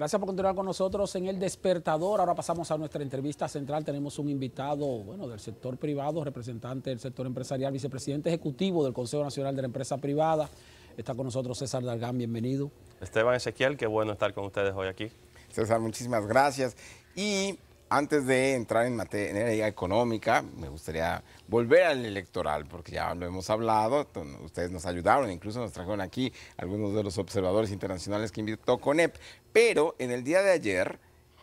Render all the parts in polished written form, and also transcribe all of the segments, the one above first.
Gracias por continuar con nosotros en El Despertador. Ahora pasamos a nuestra entrevista central. Tenemos un invitado, bueno, del sector privado, representante del sector empresarial, vicepresidente ejecutivo del Consejo Nacional de la Empresa Privada. Está con nosotros César Dargan, bienvenido. Esteban Ezequiel, qué bueno estar con ustedes hoy aquí. César, muchísimas gracias. Y antes de entrar en materia económica, me gustaría volver al electoral, porque ya lo hemos hablado, ustedes nos ayudaron, incluso nos trajeron aquí algunos de los observadores internacionales que invitó CONEP, pero en el día de ayer,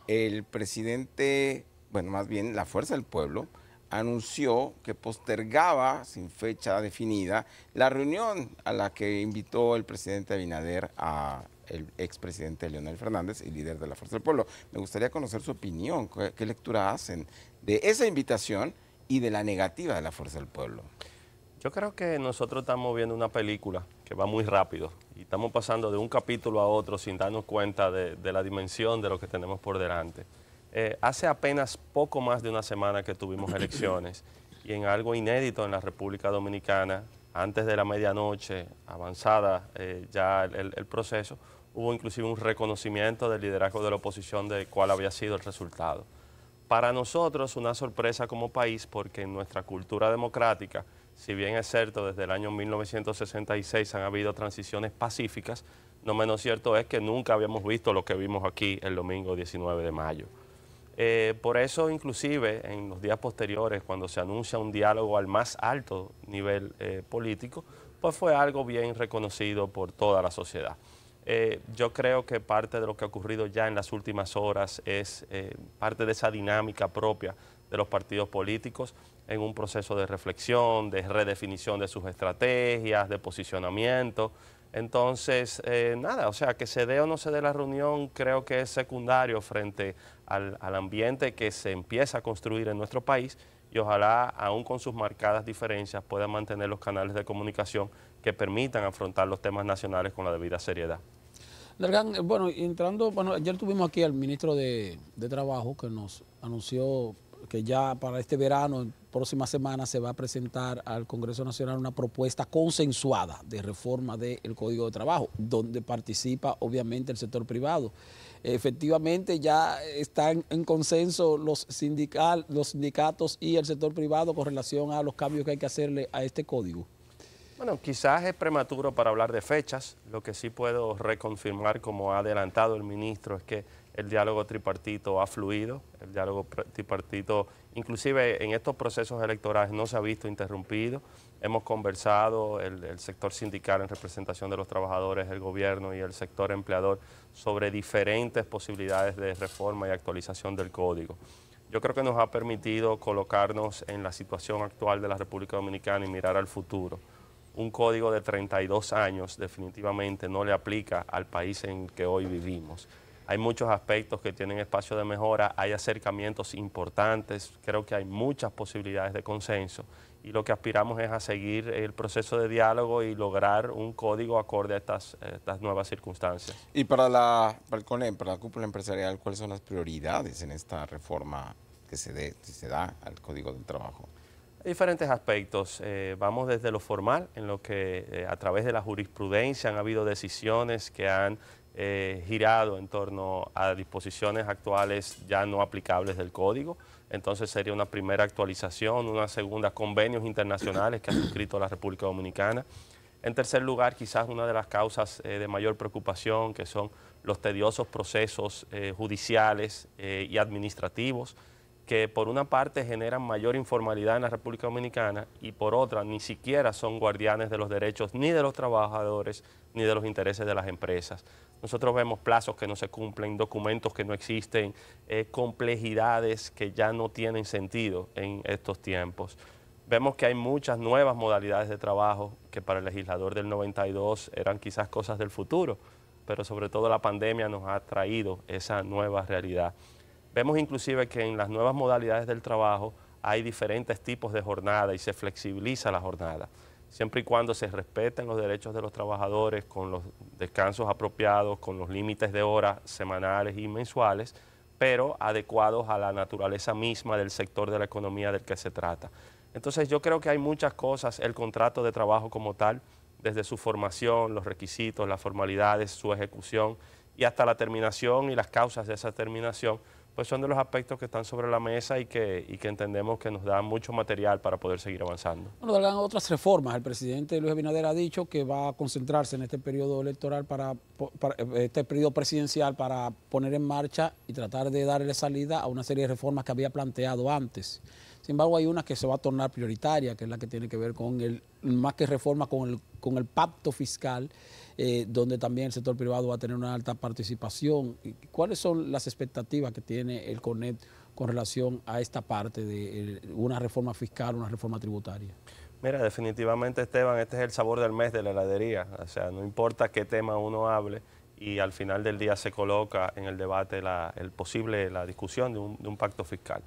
el presidente, bueno, más bien la Fuerza del Pueblo, anunció que postergaba, sin fecha definida, la reunión a la que invitó el presidente Abinader a el expresidente Leonel Fernández y líder de la Fuerza del Pueblo. Me gustaría conocer su opinión, qué lectura hacen de esa invitación y de la negativa de la Fuerza del Pueblo. Yo creo que nosotros estamos viendo una película que va muy rápido y estamos pasando de un capítulo a otro sin darnos cuenta de la dimensión de lo que tenemos por delante. Hace apenas poco más de una semana que tuvimos elecciones y en algo inédito en la República Dominicana, antes de la medianoche, avanzada ya el proceso, hubo inclusive un reconocimiento del liderazgo de la oposición de cuál había sido el resultado. Para nosotros una sorpresa como país porque en nuestra cultura democrática, si bien es cierto desde el año 1966 han habido transiciones pacíficas, no menos cierto es que nunca habíamos visto lo que vimos aquí el domingo 19 de mayo. Por eso, inclusive, en los días posteriores, cuando se anuncia un diálogo al más alto nivel político, pues fue algo bien reconocido por toda la sociedad. Yo creo que parte de lo que ha ocurrido ya en las últimas horas es parte de esa dinámica propia de los partidos políticos en un proceso de reflexión, de redefinición de sus estrategias, de posicionamiento. Entonces, nada, o sea, que se dé o no se dé la reunión creo que es secundario frente al ambiente que se empieza a construir en nuestro país y ojalá, aún con sus marcadas diferencias, puedan mantener los canales de comunicación que permitan afrontar los temas nacionales con la debida seriedad. Dargan, bueno, ayer tuvimos aquí al ministro de Trabajo que nos anunció que ya para este verano, en próxima semana, se va a presentar al Congreso Nacional una propuesta consensuada de reforma del Código de Trabajo, donde participa obviamente el sector privado. Efectivamente ya están en consenso los sindicatos y el sector privado con relación a los cambios que hay que hacerle a este código. Bueno, quizás es prematuro para hablar de fechas. Lo que sí puedo reconfirmar, como ha adelantado el ministro, es que el diálogo tripartito ha fluido. El diálogo tripartito, inclusive en estos procesos electorales, no se ha visto interrumpido. Hemos conversado, el sector sindical en representación de los trabajadores, el gobierno y el sector empleador, sobre diferentes posibilidades de reforma y actualización del código. Yo creo que nos ha permitido colocarnos en la situación actual de la República Dominicana y mirar al futuro. Un código de 32 años definitivamente no le aplica al país en que hoy vivimos. Hay muchos aspectos que tienen espacio de mejora, hay acercamientos importantes, creo que hay muchas posibilidades de consenso y lo que aspiramos es a seguir el proceso de diálogo y lograr un código acorde a estas nuevas circunstancias. Y para el CONEP, para la cúpula empresarial, ¿cuáles son las prioridades en esta reforma que se da al Código del Trabajo? Hay diferentes aspectos. Vamos desde lo formal, en lo que a través de la jurisprudencia han habido decisiones que han girado en torno a disposiciones actuales ya no aplicables del código. Entonces sería una primera actualización, una segunda, convenios internacionales que ha suscrito la República Dominicana. En tercer lugar, quizás una de las causas de mayor preocupación, que son los tediosos procesos judiciales y administrativos, que por una parte generan mayor informalidad en la República Dominicana y por otra ni siquiera son guardianes de los derechos ni de los trabajadores ni de los intereses de las empresas. Nosotros vemos plazos que no se cumplen, documentos que no existen, complejidades que ya no tienen sentido en estos tiempos. Vemos que hay muchas nuevas modalidades de trabajo que para el legislador del 92 eran quizás cosas del futuro, pero sobre todo la pandemia nos ha traído esa nueva realidad. Vemos inclusive que en las nuevas modalidades del trabajo hay diferentes tipos de jornada y se flexibiliza la jornada, siempre y cuando se respeten los derechos de los trabajadores con los descansos apropiados, con los límites de horas semanales y mensuales, pero adecuados a la naturaleza misma del sector de la economía del que se trata. Entonces yo creo que hay muchas cosas, el contrato de trabajo como tal, desde su formación, los requisitos, las formalidades, su ejecución y hasta la terminación y las causas de esa terminación, pues son de los aspectos que están sobre la mesa y que entendemos que nos dan mucho material para poder seguir avanzando. Bueno, habrán otras reformas. El presidente Luis Abinader ha dicho que va a concentrarse en este periodo electoral, para este periodo presidencial, para poner en marcha y tratar de darle salida a una serie de reformas que había planteado antes. Sin embargo, hay una que se va a tornar prioritaria, que es la que tiene que ver con más que reforma, con el pacto fiscal, donde también el sector privado va a tener una alta participación. ¿Cuáles son las expectativas que tiene el CONEP con relación a esta parte de una reforma fiscal, una reforma tributaria? Mira, definitivamente, Esteban, este es el sabor del mes de la heladería. O sea, no importa qué tema uno hable, y al final del día se coloca en el debate la discusión de un pacto fiscal.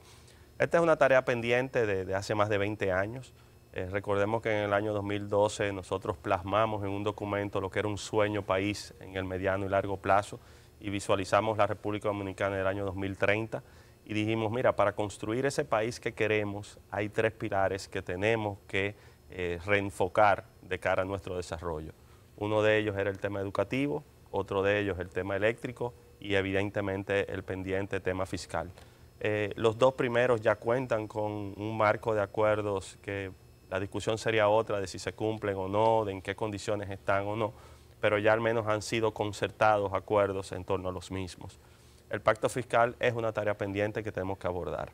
Esta es una tarea pendiente de hace más de 20 años. Recordemos que en el año 2012 nosotros plasmamos en un documento lo que era un sueño país en el mediano y largo plazo, y visualizamos la República Dominicana en el año 2030 y dijimos, mira, para construir ese país que queremos hay 3 pilares que tenemos que reenfocar de cara a nuestro desarrollo. Uno de ellos era el tema educativo, otro de ellos el tema eléctrico y evidentemente el pendiente tema fiscal. Los 2 primeros ya cuentan con un marco de acuerdos que la discusión sería otra de si se cumplen o no, de en qué condiciones están o no, pero ya al menos han sido concertados acuerdos en torno a los mismos. El pacto fiscal es una tarea pendiente que tenemos que abordar.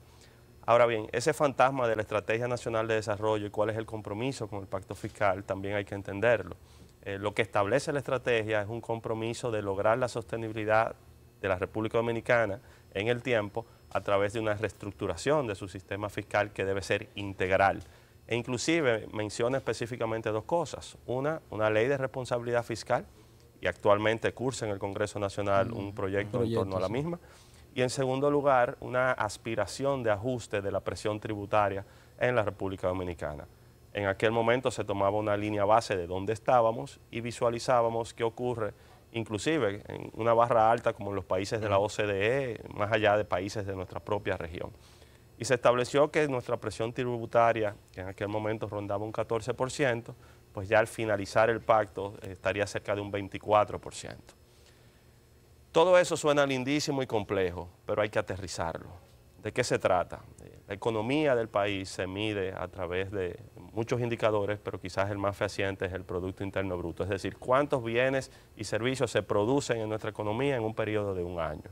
Ahora bien, ese fantasma de la Estrategia Nacional de Desarrollo y cuál es el compromiso con el pacto fiscal también hay que entenderlo. Lo que establece la estrategia es un compromiso de lograr la sostenibilidad de la República Dominicana en el tiempo a través de una reestructuración de su sistema fiscal que debe ser integral. E inclusive menciona específicamente 2 cosas. Una ley de responsabilidad fiscal, y actualmente cursa en el Congreso Nacional un proyecto en torno a la misma. Y en segundo lugar, una aspiración de ajuste de la presión tributaria en la República Dominicana. En aquel momento se tomaba una línea base de dónde estábamos y visualizábamos qué ocurre, inclusive en una barra alta como en los países de la OCDE, más allá de países de nuestra propia región. Y se estableció que nuestra presión tributaria, que en aquel momento rondaba un 14%, pues ya al finalizar el pacto estaría cerca de un 24%. Todo eso suena lindísimo y complejo, pero hay que aterrizarlo. ¿De qué se trata? La economía del país se mide a través de muchos indicadores, pero quizás el más fehaciente es el Producto Interno Bruto, es decir, cuántos bienes y servicios se producen en nuestra economía en un periodo de un año.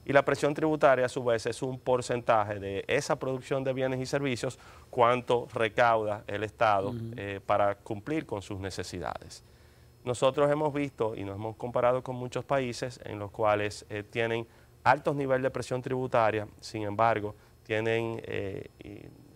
Y la presión tributaria, a su vez, es un porcentaje de esa producción de bienes y servicios, cuánto recauda el Estado para cumplir con sus necesidades. Nosotros hemos visto y nos hemos comparado con muchos países en los cuales tienen altos niveles de presión tributaria, sin embargo, tienen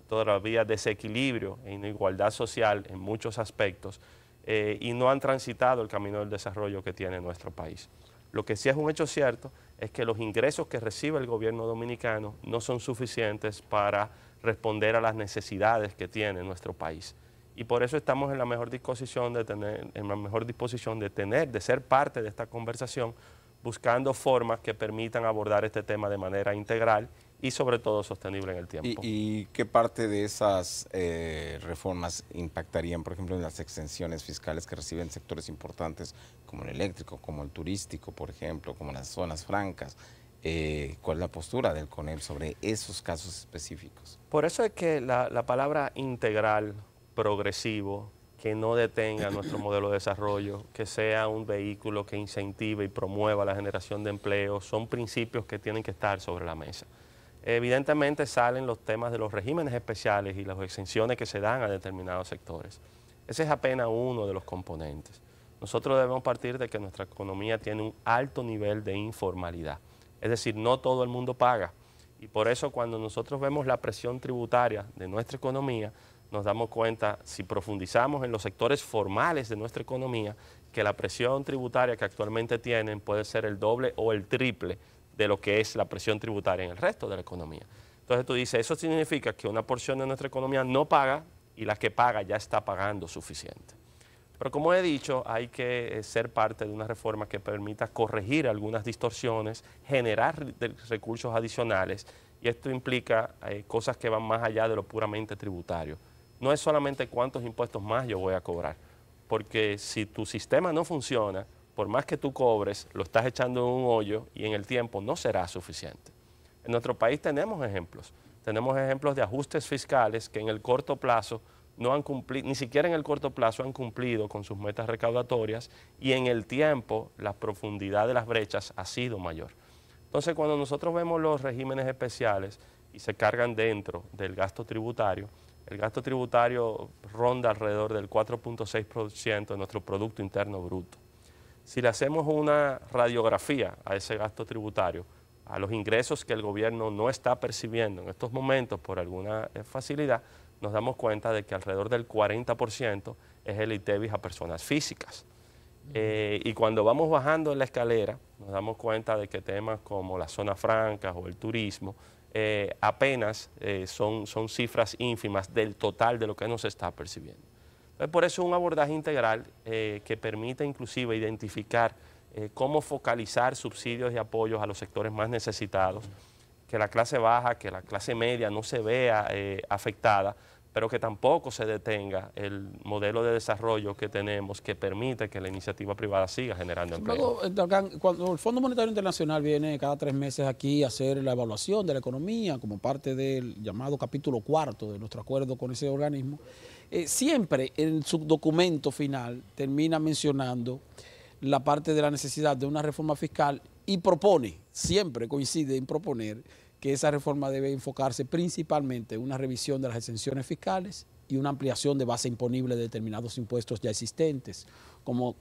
todavía desequilibrio e inigualdad social en muchos aspectos y no han transitado el camino del desarrollo que tiene nuestro país. Lo que sí es un hecho cierto es que los ingresos que recibe el gobierno dominicano no son suficientes para responder a las necesidades que tiene nuestro país. Y por eso estamos en la mejor disposición de ser parte de esta conversación, buscando formas que permitan abordar este tema de manera integral y sobre todo sostenible en el tiempo. ¿Y qué parte de esas reformas impactarían, por ejemplo, en las exenciones fiscales que reciben sectores importantes como el eléctrico, como el turístico, por ejemplo, como las zonas francas? ¿Cuál es la postura del CONEP sobre esos casos específicos? Por eso es que la palabra integral, progresivo, que no detenga nuestro modelo de desarrollo, que sea un vehículo que incentive y promueva la generación de empleo, son principios que tienen que estar sobre la mesa. Evidentemente salen los temas de los regímenes especiales y las exenciones que se dan a determinados sectores. Ese es apenas uno de los componentes. Nosotros debemos partir de que nuestra economía tiene un alto nivel de informalidad. Es decir, no todo el mundo paga. Y por eso cuando nosotros vemos la presión tributaria de nuestra economía, nos damos cuenta, si profundizamos en los sectores formales de nuestra economía, que la presión tributaria que actualmente tienen puede ser el doble o el triple de lo que es la presión tributaria en el resto de la economía. Entonces tú dices, eso significa que una porción de nuestra economía no paga y la que paga ya está pagando suficiente. Pero como he dicho, hay que ser parte de una reforma que permita corregir algunas distorsiones, generar recursos adicionales, y esto implica cosas que van más allá de lo puramente tributario. No es solamente cuántos impuestos más yo voy a cobrar, porque si tu sistema no funciona, por más que tú cobres, lo estás echando en un hoyo y en el tiempo no será suficiente. En nuestro país tenemos ejemplos. Tenemos ejemplos de ajustes fiscales que en el corto plazo no han cumplido, ni siquiera en el corto plazo han cumplido con sus metas recaudatorias y en el tiempo la profundidad de las brechas ha sido mayor. Entonces, cuando nosotros vemos los regímenes especiales y se cargan dentro del gasto tributario, el gasto tributario ronda alrededor del 4.6% de nuestro Producto Interno Bruto. Si le hacemos una radiografía a ese gasto tributario, a los ingresos que el gobierno no está percibiendo en estos momentos por alguna facilidad, nos damos cuenta de que alrededor del 40% es el ITEVIS a personas físicas. Y cuando vamos bajando en la escalera, nos damos cuenta de que temas como las zonas francas o el turismo apenas son cifras ínfimas del total de lo que nos está percibiendo. Entonces, por eso un abordaje integral que permite inclusive identificar cómo focalizar subsidios y apoyos a los sectores más necesitados, que la clase baja, que la clase media no se vea afectada, pero que tampoco se detenga el modelo de desarrollo que tenemos que permite que la iniciativa privada siga generando empleo. Luego, cuando el Fondo Monetario Internacional viene cada 3 meses aquí a hacer la evaluación de la economía como parte del llamado capítulo 4 de nuestro acuerdo con ese organismo, siempre en su documento final termina mencionando la parte de la necesidad de una reforma fiscal y propone, siempre coincide en proponer que esa reforma debe enfocarse principalmente en una revisión de las exenciones fiscales y una ampliación de base imponible de determinados impuestos ya existentes, como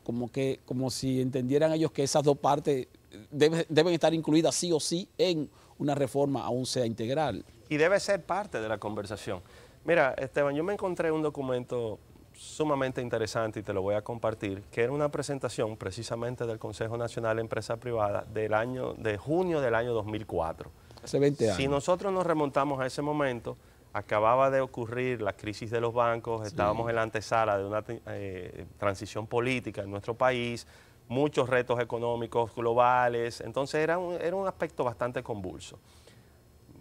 si entendieran ellos que esas dos partes deben estar incluidas sí o sí en una reforma, aún sea integral. Y debe ser parte de la conversación. Mira, Esteban, yo me encontré un documento sumamente interesante y te lo voy a compartir, que era una presentación precisamente del Consejo Nacional de Empresa Privada de junio del año 2004. Hace 20 años. Si nosotros nos remontamos a ese momento, acababa de ocurrir la crisis de los bancos, estábamos en la antesala de una transición política en nuestro país, muchos retos económicos globales, entonces era un aspecto bastante convulso.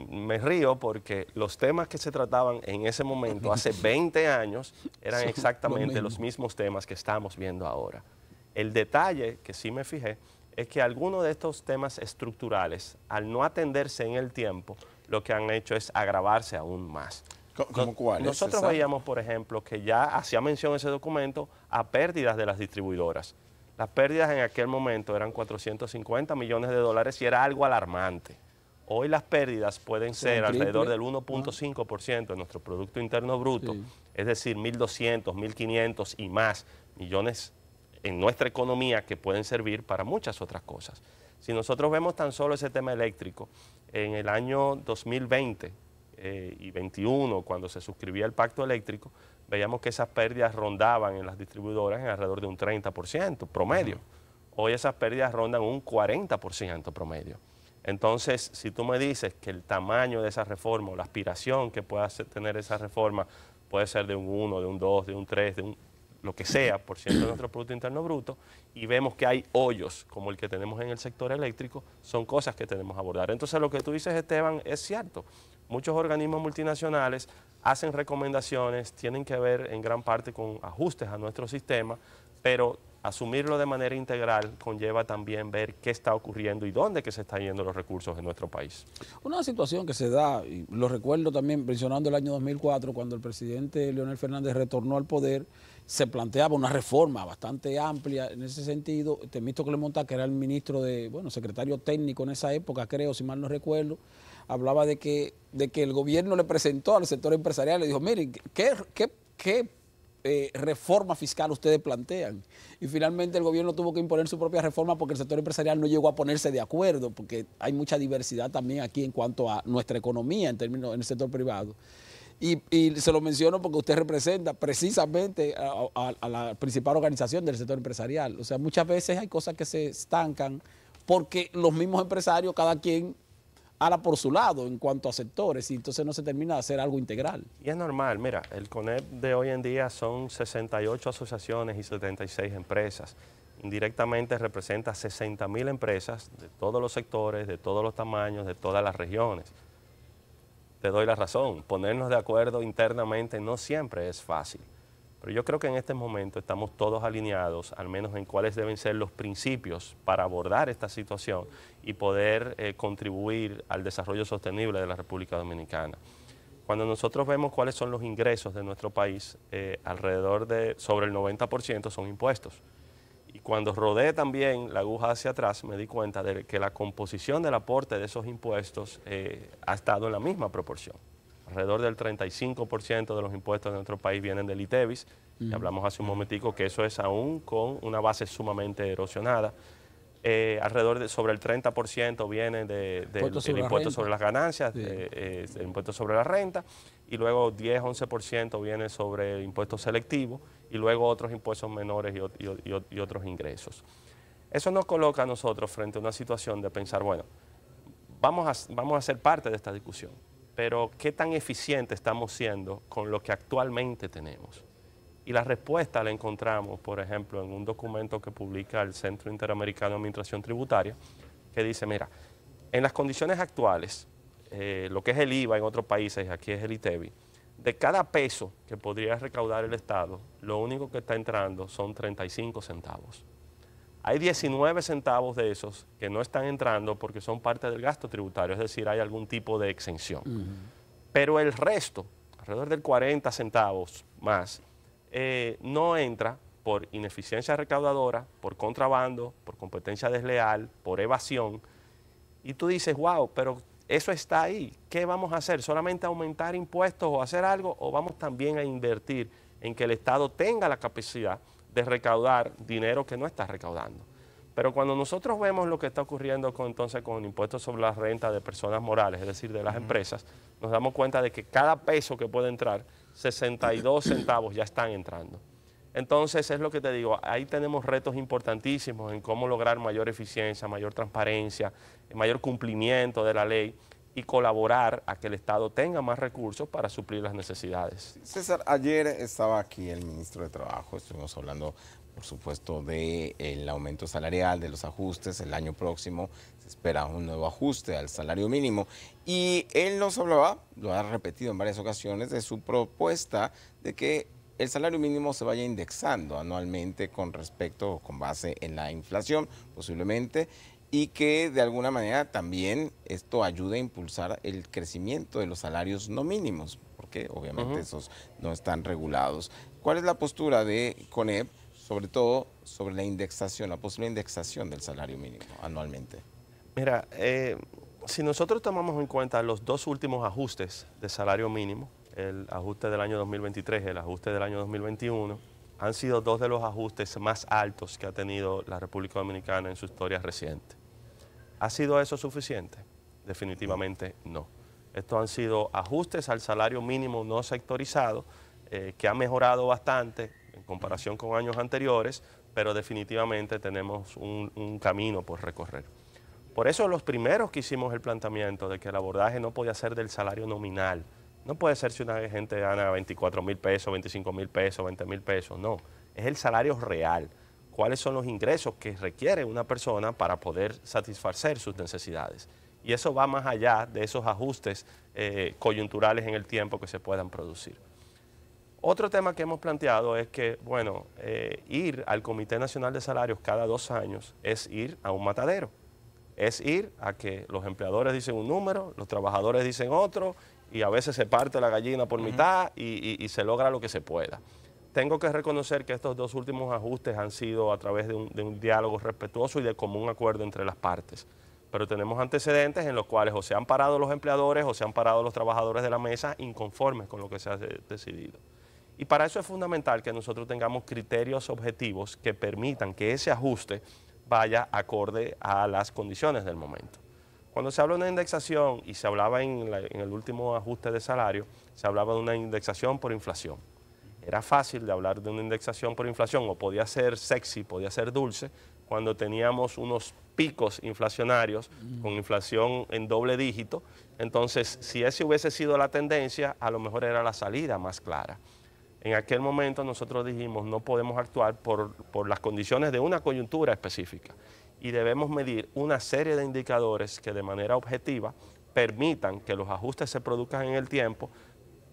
Me río porque los temas que se trataban en ese momento, hace 20 años, eran exactamente los mismos temas que estamos viendo ahora. El detalle que sí me fijé es que algunos de estos temas estructurales, al no atenderse en el tiempo, lo que han hecho es agravarse aún más. ¿Cómo cuáles? Nosotros veíamos, por ejemplo, que ya hacía mención ese documento a pérdidas de las distribuidoras. Las pérdidas en aquel momento eran 450 millones de dólares y era algo alarmante. Hoy las pérdidas pueden ser alrededor del 1.5% de nuestro Producto Interno Bruto, es decir, 1.200, 1.500 y más millones en nuestra economía que pueden servir para muchas otras cosas. Si nosotros vemos tan solo ese tema eléctrico, en el año 2020 y 2021, cuando se suscribía el pacto eléctrico, veíamos que esas pérdidas rondaban en las distribuidoras en alrededor de un 30% promedio. Hoy esas pérdidas rondan un 40% promedio. Entonces, si tú me dices que el tamaño de esa reforma o la aspiración que pueda tener esa reforma puede ser de un 1, de un 2, de un 3, de un lo que sea, por ciento de nuestro Producto Interno Bruto, y vemos que hay hoyos como el que tenemos en el sector eléctrico, son cosas que tenemos que abordar. Entonces, lo que tú dices, Esteban, es cierto. Muchos organismos multinacionales hacen recomendaciones, tienen que ver en gran parte con ajustes a nuestro sistema, pero asumirlo de manera integral conlleva también ver qué está ocurriendo y dónde que se están yendo los recursos en nuestro país. Una situación que se da, y lo recuerdo también mencionando el año 2004, cuando el presidente Leonel Fernández retornó al poder, se planteaba una reforma bastante amplia en ese sentido. Temístocles Montá, que era el ministro secretario técnico en esa época, creo, si mal no recuerdo, hablaba de que el gobierno le presentó al sector empresarial y le dijo, miren, ¿qué reforma fiscal ustedes plantean? Y finalmente el gobierno tuvo que imponer su propia reforma porque el sector empresarial no llegó a ponerse de acuerdo, porque hay mucha diversidad también aquí en cuanto a nuestra economía en el sector privado. Y se lo menciono porque usted representa precisamente a la principal organización del sector empresarial. O sea, muchas veces hay cosas que se estancan porque los mismos empresarios, cada quien ala por su lado en cuanto a sectores, y entonces no se termina de hacer algo integral. Y es normal, mira, el CONEP de hoy en día son 68 asociaciones y 76 empresas. Indirectamente representa 60.000 empresas de todos los sectores, de todos los tamaños, de todas las regiones. Te doy la razón, ponernos de acuerdo internamente no siempre es fácil, Pero yo creo que en este momento estamos todos alineados, al menos en cuáles deben ser los principios para abordar esta situación y poder contribuir al desarrollo sostenible de la República Dominicana. Cuando nosotros vemos cuáles son los ingresos de nuestro país, alrededor de sobre el 90% son impuestos. Y cuando rodeé también la aguja hacia atrás, me di cuenta de que la composición del aporte de esos impuestos ha estado en la misma proporción. Alrededor del 35% de los impuestos de nuestro país vienen del ITEVIS. Y hablamos hace un momentico que eso es aún con una base sumamente erosionada. Alrededor de sobre el 30% viene del impuesto sobre las ganancias, del impuesto sobre la renta, y luego 10-11% viene sobre el impuesto selectivo, y luego otros impuestos menores y otros ingresos. Eso nos coloca a nosotros frente a una situación de pensar, bueno, vamos a ser parte de esta discusión, pero ¿qué tan eficiente estamos siendo con lo que actualmente tenemos? Y la respuesta la encontramos, por ejemplo, en un documento que publica el Centro Interamericano de Administración Tributaria, que dice, mira, en las condiciones actuales, lo que es el IVA en otros países, aquí es el ITEVI, de cada peso que podría recaudar el Estado, lo único que está entrando son 35 centavos. Hay 19 centavos de esos que no están entrando porque son parte del gasto tributario, es decir, hay algún tipo de exención. Pero el resto, alrededor del 40 centavos más, no entra por ineficiencia recaudadora, por contrabando, por competencia desleal, por evasión. Y tú dices, wow, pero eso está ahí. ¿Qué vamos a hacer? ¿Solamente aumentar impuestos o hacer algo? ¿O vamos también a invertir en que el Estado tenga la capacidad de recaudar dinero que no está recaudando? Pero cuando nosotros vemos lo que está ocurriendo entonces con el impuesto sobre la renta de personas morales, es decir, de las empresas, nos damos cuenta de que cada peso que puede entrar, 62 centavos ya están entrando. Entonces, es lo que te digo, ahí tenemos retos importantísimos en cómo lograr mayor eficiencia, mayor transparencia, mayor cumplimiento de la ley y colaborar a que el Estado tenga más recursos para suplir las necesidades. César, ayer estaba aquí el ministro de Trabajo, estuvimos hablando, por supuesto, del aumento salarial, de los ajustes. El año próximo se espera un nuevo ajuste al salario mínimo. Y él nos hablaba, lo ha repetido en varias ocasiones, de su propuesta de que el salario mínimo se vaya indexando anualmente con base en la inflación, posiblemente, y que de alguna manera también esto ayude a impulsar el crecimiento de los salarios no mínimos, porque obviamente esos no están regulados. ¿Cuál es la postura de CONEP, sobre todo sobre la indexación, la posible indexación del salario mínimo anualmente? Mira, si nosotros tomamos en cuenta los dos últimos ajustes de salario mínimo, el ajuste del año 2023 y el ajuste del año 2021, han sido dos de los ajustes más altos que ha tenido la República Dominicana en su historia reciente. ¿Ha sido eso suficiente? Definitivamente no. Estos han sido ajustes al salario mínimo no sectorizado, que ha mejorado bastante en comparación con años anteriores, pero definitivamente tenemos un camino por recorrer. Por eso los primeros que hicimos el planteamiento de que el abordaje no podía ser del salario nominal. No puede ser si una gente gana 24,000 pesos, 25,000 pesos, 20,000 pesos, no. Es el salario real. ¿Cuáles son los ingresos que requiere una persona para poder satisfacer sus necesidades? Y eso va más allá de esos ajustes coyunturales en el tiempo que se puedan producir. Otro tema que hemos planteado es que, bueno, ir al Comité Nacional de Salarios cada 2 años es ir a un matadero. Es ir a que los empleadores dicen un número, los trabajadores dicen otro, y a veces se parte la gallina por mitad y se logra lo que se pueda. Tengo que reconocer que estos dos últimos ajustes han sido a través de un diálogo respetuoso y de común acuerdo entre las partes. Pero tenemos antecedentes en los cuales o se han parado los empleadores o se han parado los trabajadores de la mesa inconformes con lo que se ha decidido. Y para eso es fundamental que nosotros tengamos criterios objetivos que permitan que ese ajuste vaya acorde a las condiciones del momento. Cuando se habla de una indexación, y se hablaba en el último ajuste de salario, se hablaba de una indexación por inflación. Era fácil de hablar de una indexación por inflación, o podía ser sexy, podía ser dulce, cuando teníamos unos picos inflacionarios con inflación en doble dígito. Entonces, si esa hubiese sido la tendencia, a lo mejor era la salida más clara. En aquel momento nosotros dijimos, no podemos actuar por las condiciones de una coyuntura específica y debemos medir una serie de indicadores que de manera objetiva permitan que los ajustes se produzcan en el tiempo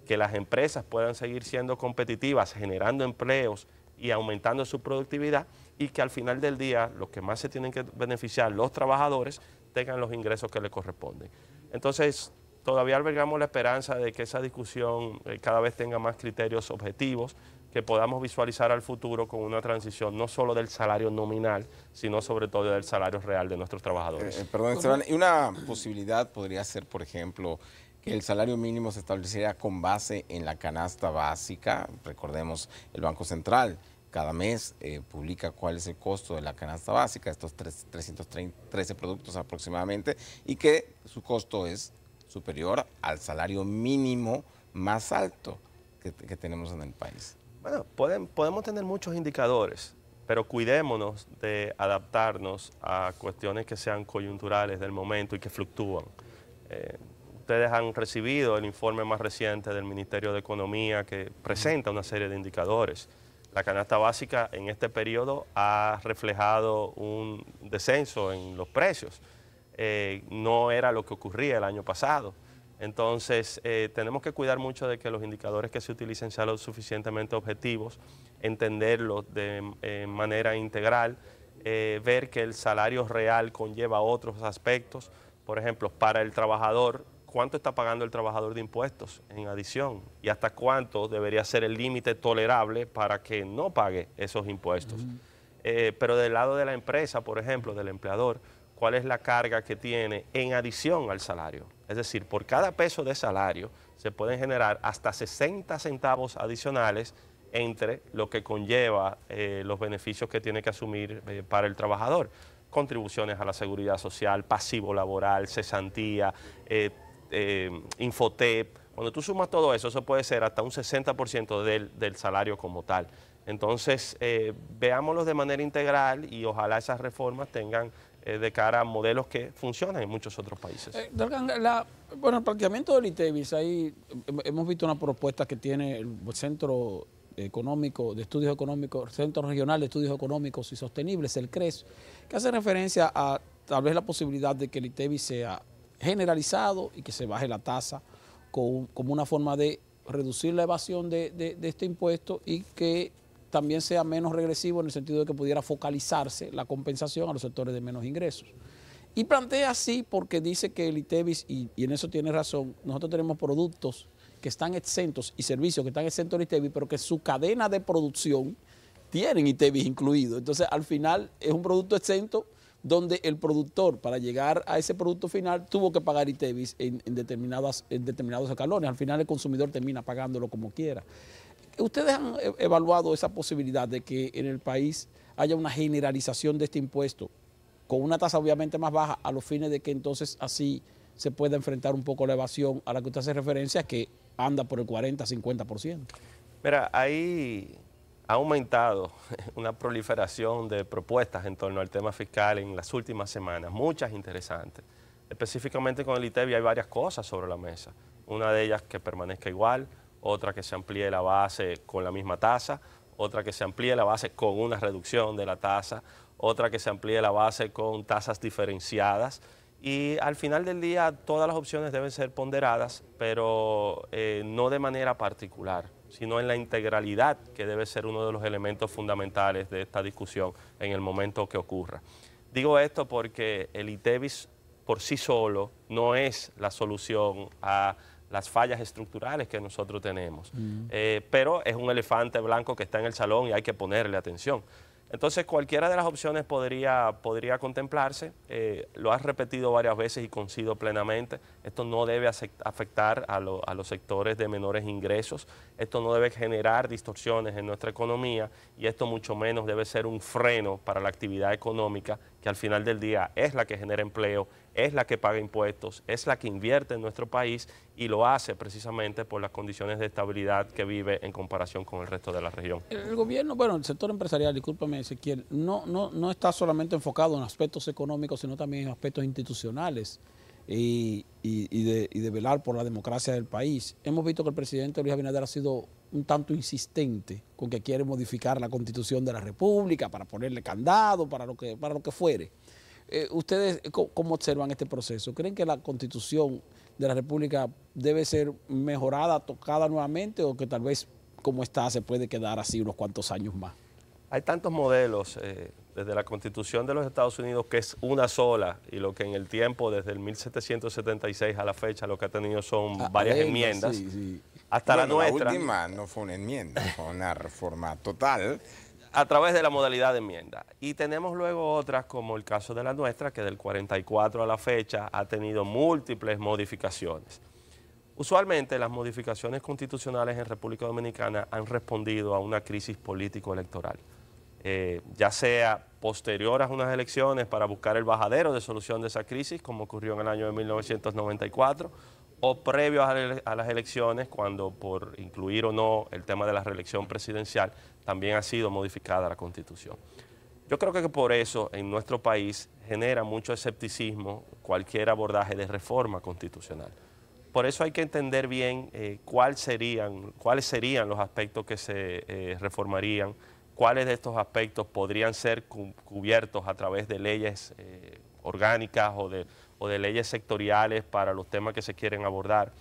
que las empresas puedan seguir siendo competitivas, generando empleos y aumentando su productividad, y que al final del día los que más se tienen que beneficiar, los trabajadores, tengan los ingresos que les corresponden. Entonces, todavía albergamos la esperanza de que esa discusión cada vez tenga más criterios objetivos, que podamos visualizar al futuro con una transición no solo del salario nominal, sino sobre todo del salario real de nuestros trabajadores. Perdón, Esteban, y una posibilidad podría ser, por ejemplo, que el salario mínimo se estableciera con base en la canasta básica. Recordemos, el Banco Central cada mes publica cuál es el costo de la canasta básica, estos 313 productos aproximadamente, y que su costo es superior al salario mínimo más alto que tenemos en el país. Bueno, podemos tener muchos indicadores, pero cuidémonos de adaptarnos a cuestiones que sean coyunturales del momento y que fluctúan. Ustedes han recibido el informe más reciente del Ministerio de Economía, que presenta una serie de indicadores. La canasta básica en este periodo ha reflejado un descenso en los precios. No era lo que ocurría el año pasado. Entonces, tenemos que cuidar mucho de que los indicadores que se utilicen sean lo suficientemente objetivos, entenderlos de manera integral, ver que el salario real conlleva otros aspectos. Por ejemplo, para el trabajador, ¿cuánto está pagando el trabajador de impuestos en adición? ¿Y hasta cuánto debería ser el límite tolerable para que no pague esos impuestos? Pero del lado de la empresa, por ejemplo, del empleador, ¿cuál es la carga que tiene en adición al salario? Es decir, por cada peso de salario se pueden generar hasta 60 centavos adicionales entre lo que conlleva los beneficios que tiene que asumir para el trabajador. Contribuciones a la seguridad social, pasivo laboral, cesantía, Infotep. Cuando tú sumas todo eso, eso puede ser hasta un 60% del salario como tal. Entonces, veámoslo de manera integral y ojalá esas reformas tengan de cara a modelos que funcionan en muchos otros países. Bueno, el planteamiento del ITEVIS, ahí hemos visto una propuesta que tiene el Centro Económico de Estudios Económicos, Centro Regional de Estudios Económicos y Sostenibles, el CRES, que hace referencia a tal vez la posibilidad de que el ITEVIS sea generalizado y que se baje la tasa como una forma de reducir la evasión de este impuesto, y que también sea menos regresivo en el sentido de que pudiera focalizarse la compensación a los sectores de menos ingresos. Y plantea así porque dice que el ITEVIS, y en eso tiene razón, nosotros tenemos productos que están exentos y servicios que están exentos del ITEVIS, pero que su cadena de producción tienen ITEVIS incluido. Entonces, al final es un producto exento donde el productor, para llegar a ese producto final, tuvo que pagar ITEVIS en determinados escalones. Al final el consumidor termina pagándolo como quiera. ¿Ustedes han evaluado esa posibilidad de que en el país haya una generalización de este impuesto con una tasa obviamente más baja, a los fines de que entonces así se pueda enfrentar un poco la evasión a la que usted hace referencia, que anda por el 40-50%? Mira, ahí ha aumentado una proliferación de propuestas en torno al tema fiscal en las últimas semanas, muchas interesantes. Específicamente con el ITEVIS hay varias cosas sobre la mesa. Una de ellas que permanezca igual, otra que se amplíe la base con la misma tasa, otra que se amplíe la base con una reducción de la tasa, otra que se amplíe la base con tasas diferenciadas. Y al final del día todas las opciones deben ser ponderadas, pero no de manera particular, sino en la integralidad, que debe ser uno de los elementos fundamentales de esta discusión en el momento que ocurra. Digo esto porque el ITEVIS por sí solo no es la solución a las fallas estructurales que nosotros tenemos, pero es un elefante blanco que está en el salón y hay que ponerle atención. Entonces, cualquiera de las opciones podría contemplarse. Lo has repetido varias veces y coincido plenamente. Esto no debe afectar a los sectores de menores ingresos. Esto no debe generar distorsiones en nuestra economía, y esto mucho menos debe ser un freno para la actividad económica, que al final del día es la que genera empleo, es la que paga impuestos, es la que invierte en nuestro país, y lo hace precisamente por las condiciones de estabilidad que vive en comparación con el resto de la región. El gobierno, bueno, el sector empresarial, discúlpame Ezequiel, no está solamente enfocado en aspectos económicos, sino también en aspectos institucionales y de velar por la democracia del país. Hemos visto que el presidente Luis Abinader ha sido un tanto insistente con que quiere modificar la Constitución de la República para ponerle candado, para lo que fuere. ¿Ustedes cómo observan este proceso? ¿Creen que la Constitución de la República debe ser mejorada, tocada nuevamente, o que tal vez como está se puede quedar así unos cuantos años más? Hay tantos modelos, desde la Constitución de los Estados Unidos, que es una sola, y lo que en el tiempo, desde el 1776 a la fecha, lo que ha tenido son varias enmiendas, sí, sí. hasta la nuestra. La última no fue una enmienda, fue una reforma total. A través de la modalidad de enmienda. Y tenemos luego otras, como el caso de la nuestra, que del 44 a la fecha ha tenido múltiples modificaciones. Usualmente las modificaciones constitucionales en República Dominicana han respondido a una crisis político-electoral, ya sea posterior a unas elecciones para buscar el bajadero de solución de esa crisis, como ocurrió en el año de 1994, o previo a las elecciones, cuando por incluir o no el tema de la reelección presidencial, también ha sido modificada la Constitución. Yo creo que por eso en nuestro país genera mucho escepticismo cualquier abordaje de reforma constitucional. Por eso hay que entender bien cuáles serían los aspectos que se reformarían, cuáles de estos aspectos podrían ser cubiertos a través de leyes orgánicas o de leyes sectoriales para los temas que se quieren abordar.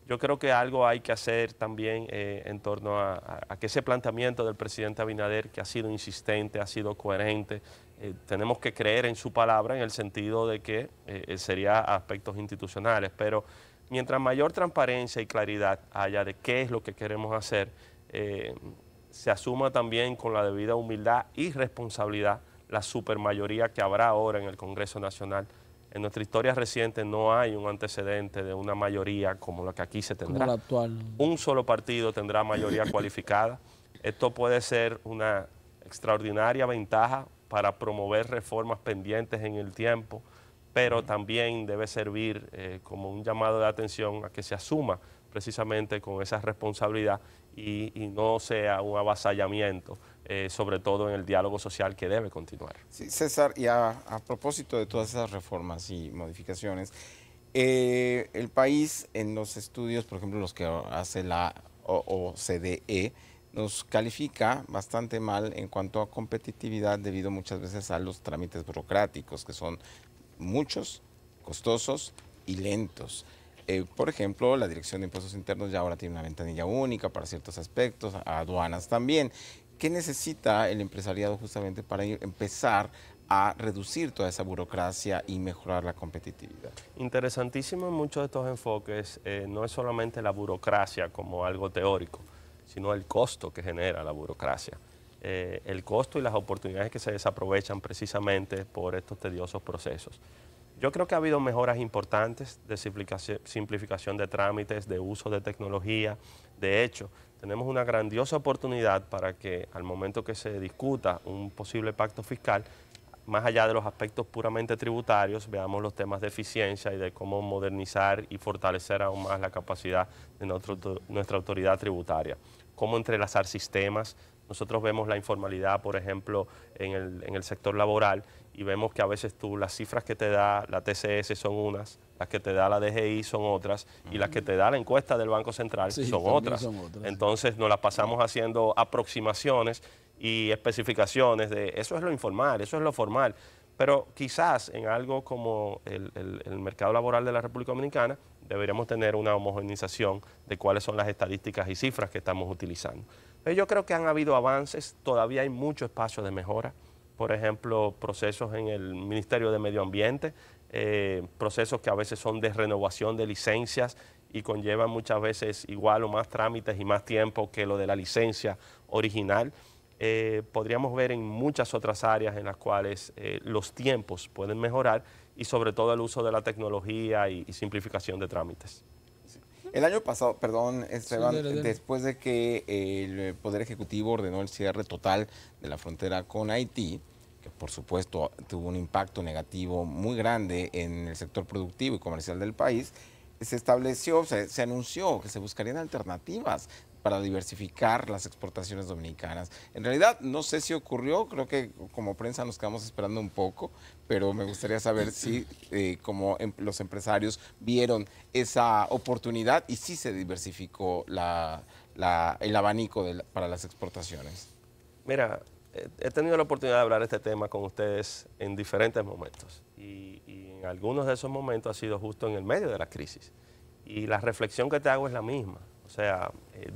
Yo creo que algo hay que hacer también en torno a que ese planteamiento del presidente Abinader, que ha sido insistente, ha sido coherente, tenemos que creer en su palabra en el sentido de que sería aspectos institucionales, pero mientras mayor transparencia y claridad haya de qué es lo que queremos hacer, se asuma también con la debida humildad y responsabilidad la supermayoría que habrá ahora en el Congreso Nacional. En nuestra historia reciente no hay un antecedente de una mayoría como la que aquí se tendrá. Como la actual. Un solo partido tendrá mayoría cualificada. Esto puede ser una extraordinaria ventaja para promover reformas pendientes en el tiempo, pero también debe servir como un llamado de atención a que se asuma precisamente con esa responsabilidad y no sea un avasallamiento, sobre todo en el diálogo social que debe continuar. Sí, César, y a propósito de todas esas reformas y modificaciones, el país en los estudios, por ejemplo, los que hace la OCDE, nos califica bastante mal en cuanto a competitividad debido muchas veces a los trámites burocráticos, que son muchos, costosos y lentos. Por ejemplo, la Dirección de Impuestos Internos ya ahora tiene una ventanilla única para ciertos aspectos, aduanas también. ¿Qué necesita el empresariado justamente para empezar a reducir toda esa burocracia y mejorar la competitividad? Interesantísimo en muchos de estos enfoques, no es solamente la burocracia como algo teórico, sino el costo que genera la burocracia. El costo y las oportunidades que se desaprovechan precisamente por estos tediosos procesos. Yo creo que ha habido mejoras importantes de simplificación de trámites, de uso de tecnología. De hecho, tenemos una grandiosa oportunidad para que al momento que se discuta un posible pacto fiscal, más allá de los aspectos puramente tributarios, veamos los temas de eficiencia y de cómo modernizar y fortalecer aún más la capacidad de nuestra autoridad tributaria. Cómo entrelazar sistemas. Nosotros vemos la informalidad, por ejemplo, en el sector laboral, y vemos que a veces las cifras que te da la TCS son unas, las que te da la DGI son otras, y las que te da la encuesta del Banco Central son otras. Entonces nos las pasamos haciendo aproximaciones y especificaciones de eso es lo informal, eso es lo formal. Pero quizás en algo como el mercado laboral de la República Dominicana deberíamos tener una homogenización de cuáles son las estadísticas y cifras que estamos utilizando. Pero yo creo que han habido avances, todavía hay mucho espacio de mejora. Por ejemplo, procesos en el Ministerio de Medio Ambiente, procesos que a veces son de renovación de licencias y conllevan muchas veces igual o más trámites y más tiempo que lo de la licencia original. Podríamos ver en muchas otras áreas en las cuales los tiempos pueden mejorar y sobre todo el uso de la tecnología y simplificación de trámites. El año pasado, perdón, Esteban, después de que el Poder Ejecutivo ordenó el cierre total de la frontera con Haití, que por supuesto tuvo un impacto negativo muy grande en el sector productivo y comercial del país, se estableció, se anunció que se buscarían alternativas para diversificar las exportaciones dominicanas. En realidad, no sé si ocurrió, creo que como prensa nos quedamos esperando un poco, pero me gustaría saber si como los empresarios vieron esa oportunidad y si se diversificó el abanico para las exportaciones. Mira, he tenido la oportunidad de hablar de este tema con ustedes en diferentes momentos y en algunos de esos momentos ha sido justo en el medio de la crisis. Y la reflexión que te hago es la misma, o sea,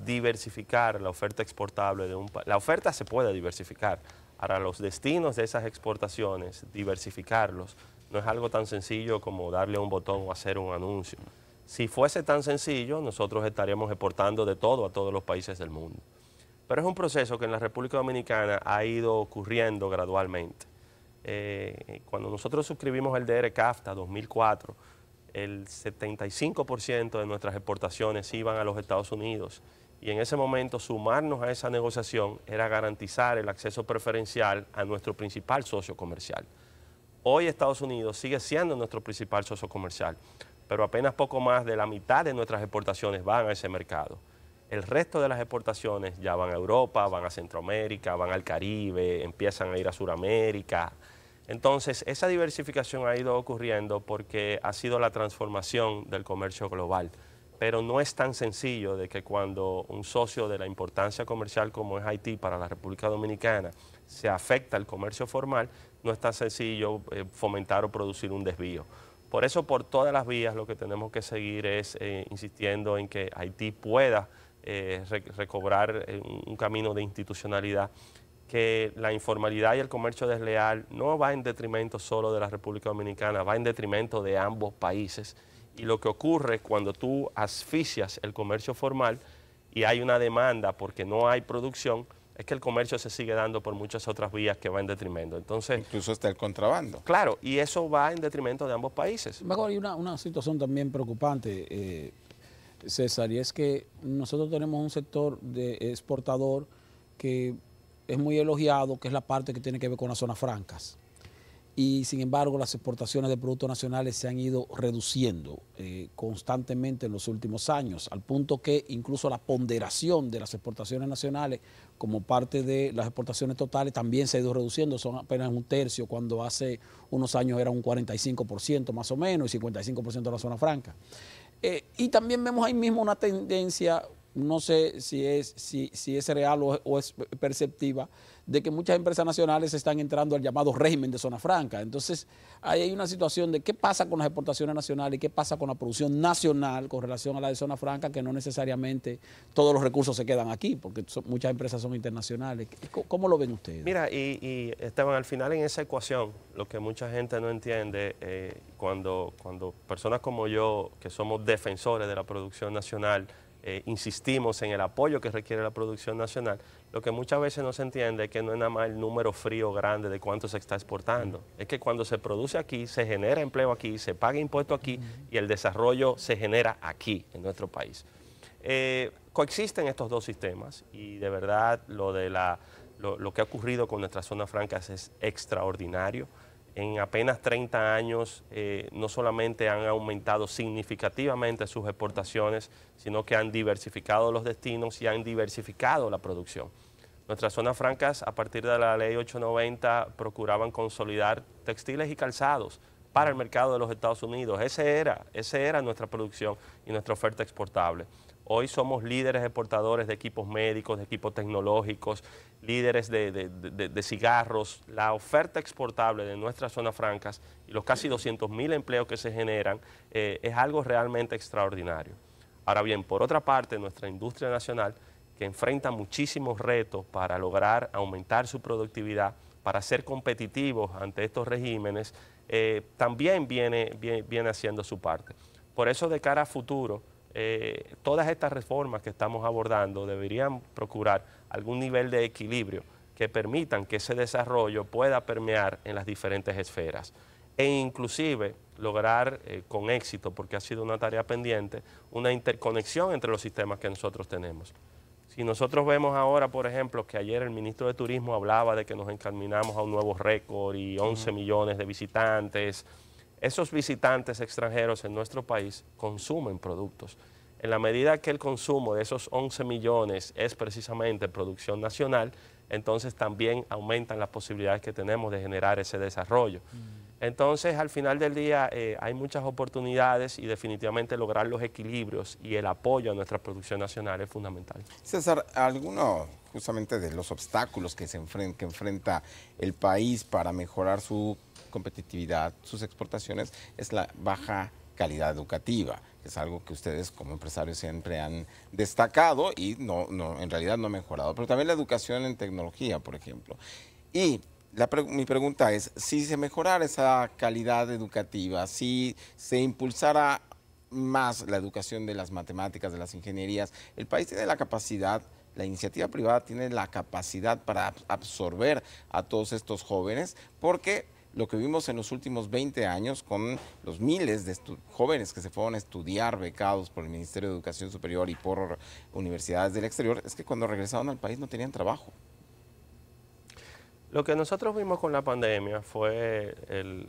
diversificar la oferta exportable de un país. La oferta se puede diversificar. Ahora, los destinos de esas exportaciones, diversificarlos, no es algo tan sencillo como darle un botón o hacer un anuncio. Si fuese tan sencillo, nosotros estaríamos exportando de todo a todos los países del mundo. Pero es un proceso que en la República Dominicana ha ido ocurriendo gradualmente. Cuando nosotros suscribimos el DR-CAFTA 2004, el 75% de nuestras exportaciones iban a los Estados Unidos y en ese momento sumarnos a esa negociación era garantizar el acceso preferencial a nuestro principal socio comercial. Hoy Estados Unidos sigue siendo nuestro principal socio comercial, pero apenas poco más de la mitad de nuestras exportaciones van a ese mercado. El resto de las exportaciones ya van a Europa, van a Centroamérica, van al Caribe, empiezan a ir a Sudamérica. Entonces, esa diversificación ha ido ocurriendo porque ha sido la transformación del comercio global. Pero no es tan sencillo de que cuando un socio de la importancia comercial como es Haití para la República Dominicana se afecta al comercio formal, no es tan sencillo fomentar o producir un desvío. Por eso, por todas las vías, lo que tenemos que seguir es insistiendo en que Haití pueda recobrar un camino de institucionalidad, que la informalidad y el comercio desleal no va en detrimento solo de la República Dominicana, va en detrimento de ambos países. Y lo que ocurre cuando tú asfixias el comercio formal y hay una demanda porque no hay producción, es que el comercio se sigue dando por muchas otras vías que va en detrimento. Entonces, incluso está el contrabando. Claro, y eso va en detrimento de ambos países. Mejor, hay una situación también preocupante, César, y es que nosotros tenemos un sector de exportador que es muy elogiado, que es la parte que tiene que ver con las zonas francas. Y sin embargo, las exportaciones de productos nacionales se han ido reduciendo constantemente en los últimos años, al punto que incluso la ponderación de las exportaciones nacionales como parte de las exportaciones totales también se ha ido reduciendo, son apenas un tercio, cuando hace unos años era un 45% más o menos y 55% de la zona franca. Y también vemos ahí mismo una tendencia, no sé si es real o es perceptiva, de que muchas empresas nacionales están entrando al llamado régimen de zona franca. Entonces, ahí hay una situación de qué pasa con las exportaciones nacionales y qué pasa con la producción nacional con relación a la de zona franca, que no necesariamente todos los recursos se quedan aquí, porque muchas empresas son internacionales. ¿Cómo lo ven ustedes? Mira, y Esteban, al final en esa ecuación, lo que mucha gente no entiende, cuando personas como yo, que somos defensores de la producción nacional, insistimos en el apoyo que requiere la producción nacional, lo que muchas veces no se entiende es que no es nada más el número frío grande de cuánto se está exportando. Es que cuando se produce aquí, se genera empleo aquí, se paga impuesto aquí y el desarrollo se genera aquí, en nuestro país. Coexisten estos dos sistemas y de verdad lo que ha ocurrido con nuestras zonas francas es extraordinario. En apenas 30 años no solamente han aumentado significativamente sus exportaciones, sino que han diversificado los destinos y han diversificado la producción. Nuestras zonas francas, a partir de la Ley 890, procuraban consolidar textiles y calzados para el mercado de los Estados Unidos. Esa era nuestra producción y nuestra oferta exportable. Hoy somos líderes exportadores de equipos médicos, de equipos tecnológicos, líderes de cigarros. La oferta exportable de nuestras zonas francas y los casi 200.000 empleos que se generan es algo realmente extraordinario. Ahora bien, por otra parte, nuestra industria nacional, que enfrenta muchísimos retos para lograr aumentar su productividad, para ser competitivos ante estos regímenes, también viene haciendo su parte. Por eso, de cara a futuro, todas estas reformas que estamos abordando deberían procurar algún nivel de equilibrio que permitan que ese desarrollo pueda permear en las diferentes esferas e inclusive lograr con éxito, porque ha sido una tarea pendiente, una interconexión entre los sistemas que nosotros tenemos. Si nosotros vemos ahora, por ejemplo, que ayer el ministro de Turismo hablaba de que nos encaminamos a un nuevo récord y 11 millones de visitantes, esos visitantes extranjeros en nuestro país consumen productos. En la medida que el consumo de esos 11 millones es precisamente producción nacional, entonces también aumentan las posibilidades que tenemos de generar ese desarrollo. Entonces, al final del día, hay muchas oportunidades y definitivamente lograr los equilibrios y el apoyo a nuestra producción nacional es fundamental. César, alguno justamente de los obstáculos que que enfrenta el país para mejorar su competitividad, sus exportaciones, es la baja calidad educativa. Es algo que ustedes como empresarios siempre han destacado y en realidad no ha mejorado. Pero también la educación en tecnología, por ejemplo. Y mi pregunta es, si se mejorara esa calidad educativa, si se impulsara más la educación de las matemáticas, de las ingenierías, el país tiene la capacidad, la iniciativa privada tiene la capacidad para absorber a todos estos jóvenes, porque lo que vimos en los últimos 20 años con los miles de jóvenes que se fueron a estudiar becados por el Ministerio de Educación Superior y por universidades del exterior, es que cuando regresaron al país no tenían trabajo. Lo que nosotros vimos con la pandemia fue el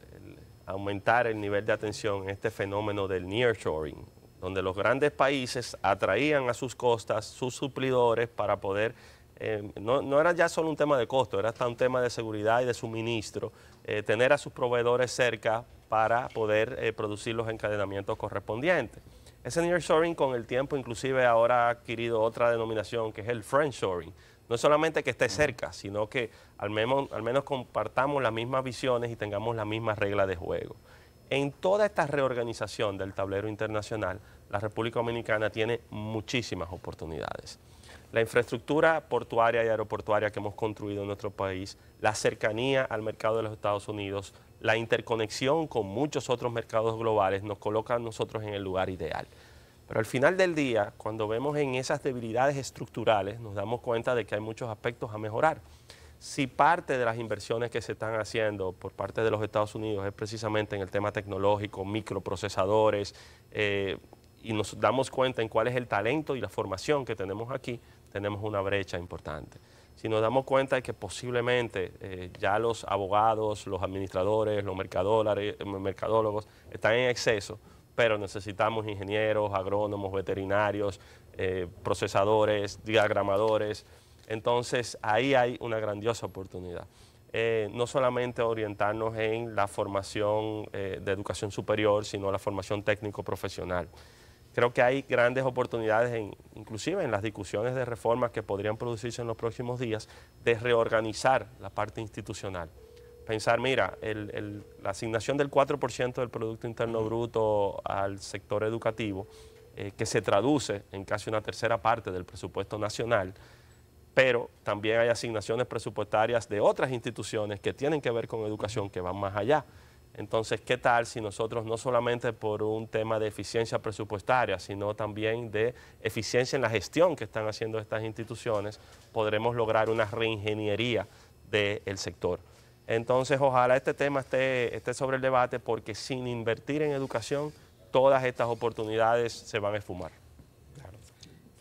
aumentar el nivel de atención en este fenómeno del nearshoring, donde los grandes países atraían a sus costas sus suplidores para poder, no era ya solo un tema de costo, era hasta un tema de seguridad y de suministro, tener a sus proveedores cerca para poder producir los encadenamientos correspondientes. Ese nearshoring con el tiempo inclusive ahora ha adquirido otra denominación que es el friendshoring. No es solamente que esté cerca, sino que al menos compartamos las mismas visiones y tengamos las mismas reglas de juego. En toda esta reorganización del tablero internacional, la República Dominicana tiene muchísimas oportunidades. La infraestructura portuaria y aeroportuaria que hemos construido en nuestro país, la cercanía al mercado de los Estados Unidos, la interconexión con muchos otros mercados globales nos coloca a nosotros en el lugar ideal. Pero al final del día, cuando vemos en esas debilidades estructurales, nos damos cuenta de que hay muchos aspectos a mejorar. Si parte de las inversiones que se están haciendo por parte de los Estados Unidos es precisamente en el tema tecnológico, microprocesadores, y nos damos cuenta en cuál es el talento y la formación que tenemos aquí, tenemos una brecha importante. Si nos damos cuenta de que posiblemente ya los abogados, los administradores, los mercadólogos están en exceso, pero necesitamos ingenieros, agrónomos, veterinarios, procesadores, diagramadores. Entonces, ahí hay una grandiosa oportunidad. No solamente orientarnos en la formación de educación superior, sino la formación técnico-profesional. Creo que hay grandes oportunidades, inclusive en las discusiones de reformas que podrían producirse en los próximos días, de reorganizar la parte institucional. Pensar, mira, la asignación del 4% del Producto Interno Bruto al sector educativo, que se traduce en casi una tercera parte del presupuesto nacional, pero también hay asignaciones presupuestarias de otras instituciones que tienen que ver con educación que van más allá. Entonces, ¿qué tal si nosotros no solamente por un tema de eficiencia presupuestaria, sino también de eficiencia en la gestión que están haciendo estas instituciones, podremos lograr una reingeniería del sector? Entonces, ojalá este tema esté sobre el debate, porque sin invertir en educación, todas estas oportunidades se van a esfumar.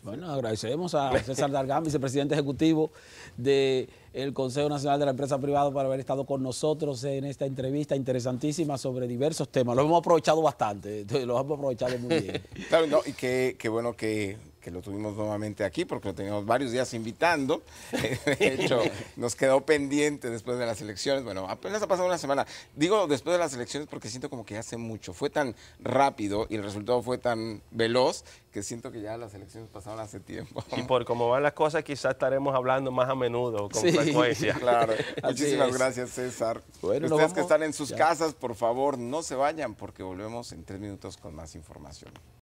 Bueno, agradecemos a César Dargan, vicepresidente ejecutivo del Consejo Nacional de la Empresa Privada, por haber estado con nosotros en esta entrevista interesantísima sobre diversos temas. Lo hemos aprovechado bastante, lo hemos aprovechado muy bien. Claro, no, y qué bueno que lo tuvimos nuevamente aquí, porque lo teníamos varios días invitando. De hecho, nos quedó pendiente después de las elecciones. Bueno, apenas ha pasado una semana. Digo después de las elecciones porque siento como que hace mucho. Fue tan rápido y el resultado fue tan veloz que siento que ya las elecciones pasaron hace tiempo. Y por cómo van las cosas, quizás estaremos hablando más a menudo, con frecuencia. Claro. Muchísimas gracias, César. Bueno, ustedes que están en sus casas, por favor, no se vayan, porque volvemos en 3 minutos con más información.